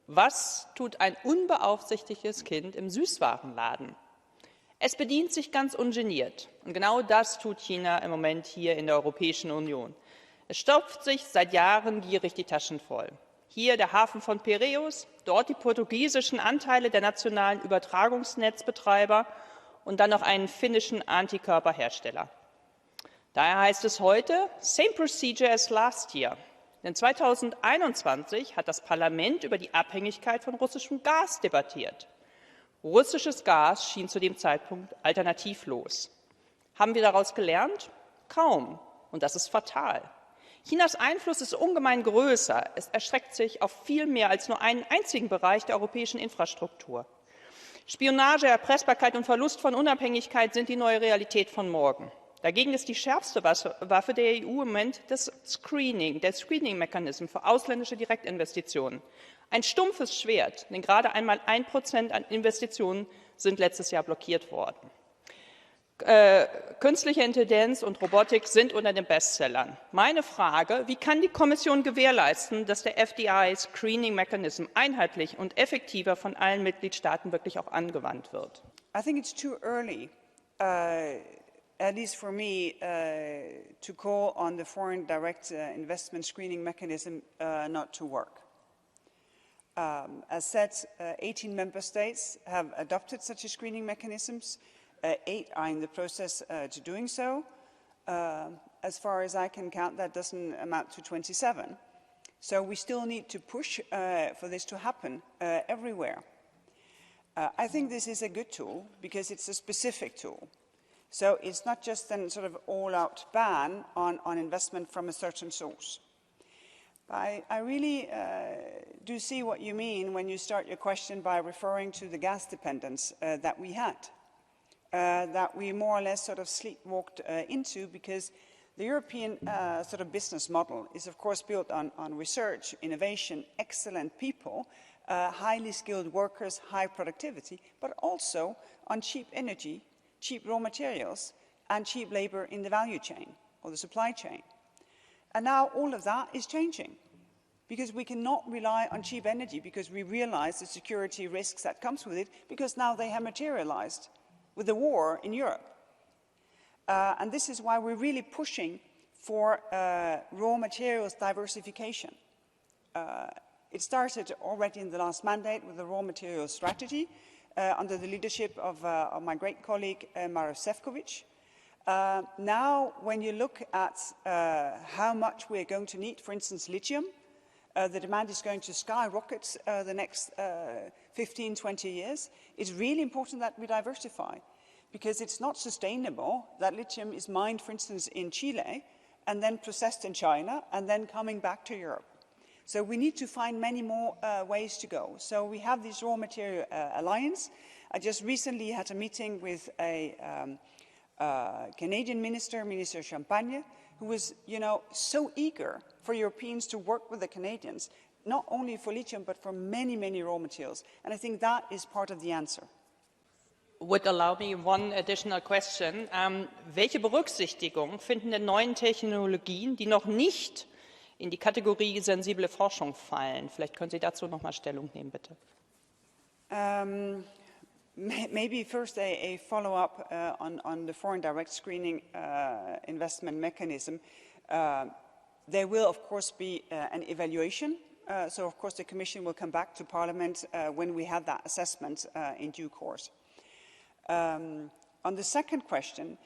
Was tut ein unbeaufsichtigtes Kind im Süßwarenladen? Es bedient sich ganz ungeniert. Und genau das tut China im Moment hier in der Europäischen Union. Es stopft sich seit Jahren gierig die Taschen voll. Hier der Hafen von Piräus, dort die portugiesischen Anteile der nationalen Übertragungsnetzbetreiber und dann noch einen finnischen Antikörperhersteller. Daher heißt es heute, same procedure as last year. Denn 2021 hat das Parlament über die Abhängigkeit von russischem Gas debattiert. Russisches Gas schien zu dem Zeitpunkt alternativlos. Haben wir daraus gelernt? Kaum. Und das ist fatal. Chinas Einfluss ist ungemein größer. Es erstreckt sich auf viel mehr als nur einen einzigen Bereich der europäischen Infrastruktur. Spionage, Erpressbarkeit und Verlust von Unabhängigkeit sind die neue Realität von morgen. Dagegen ist die schärfste Waffe der EU im Moment das Screening, der Screening-Mechanismus für ausländische Direktinvestitionen. Ein stumpfes Schwert, denn gerade einmal 1% an Investitionen sind letztes Jahr blockiert worden. Künstliche Intelligenz und Robotik sind unter den Bestsellern. Meine Frage, wie kann die Kommission gewährleisten, dass der FDI-Screening-Mechanismus einheitlich und effektiver von allen Mitgliedstaaten wirklich auch angewandt wird? I think it's too early, at least for me, to call on the foreign direct investment screening mechanism not to work. As said, 18 member states have adopted such a screening mechanisms. 8 are in the process to doing so. As far as I can count, that doesn't amount to 27. So we still need to push for this to happen everywhere. I think this is a good tool because it's a specific tool. So it's not just a sort of all-out ban on investment from a certain source. I really do see what you mean when you start your question by referring to the gas dependence that we had, that we more or less sort of sleepwalked into, because the European sort of business model is, of course, built on research, innovation, excellent people, highly skilled workers, high productivity, but also on cheap energy, cheap raw materials, and cheap labor in the value chain or the supply chain. And now all of that is changing, because we cannot rely on cheap energy, because we realize the security risks that comes with it, because now they have materialized with the war in Europe. And this is why we're really pushing for raw materials diversification. It started already in the last mandate with the raw materials strategy under the leadership of my great colleague Maroš Šefčovič. Now, when you look at how much we're going to need, for instance, lithium, the demand is going to skyrocket the next 15, 20 years. It's really important that we diversify, because it's not sustainable that lithium is mined, for instance, in Chile, and then processed in China, and then coming back to Europe. So we need to find many more ways to go. So we have this raw material alliance. I just recently had a meeting with a Canadian minister, Minister Champagne, who was, so eager for Europeans to work with the Canadians, not only for lithium, but for many, many raw materials. And I think that is part of the answer. Would allow me one additional question. Welche Berücksichtigung finden denn neuen Technologien, die noch nicht in die Kategorie sensible Forschung fallen? Vielleicht können Sie dazu noch mal Stellung nehmen, bitte. Maybe first a follow-up on the foreign direct screening investment mechanism. There will, of course, be an evaluation. So, of course, the Commission will come back to Parliament when we have that assessment in due course. On the second question,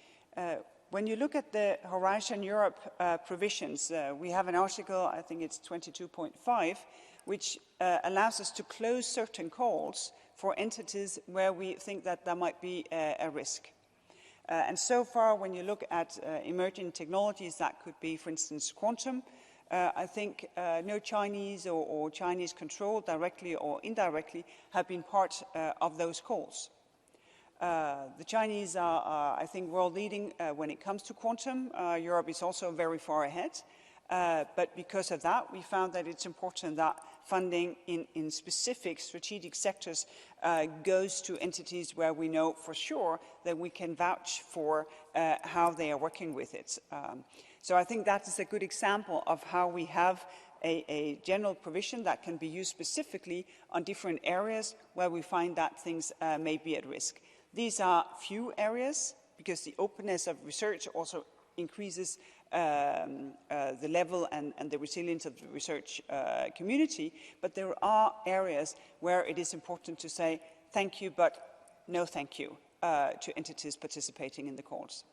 when you look at the Horizon Europe provisions, we have an article, I think it's 22.5, which allows us to close certain calls for entities where we think that there might be a risk. And so far, when you look at emerging technologies, that could be, for instance, quantum, I think no Chinese or Chinese control, directly or indirectly, have been part of those calls. The Chinese are, I think, world leading when it comes to quantum. Europe is also very far ahead. But because of that, we found that it's important that funding in specific strategic sectors goes to entities where we know for sure that we can vouch for how they are working with it. So I think that is a good example of how we have a general provision that can be used specifically on different areas where we find that things may be at risk. These are few areas, because the openness of research also increases the level and the resilience of the research community, but there are areas where it is important to say thank you, but no thank you to entities participating in the calls.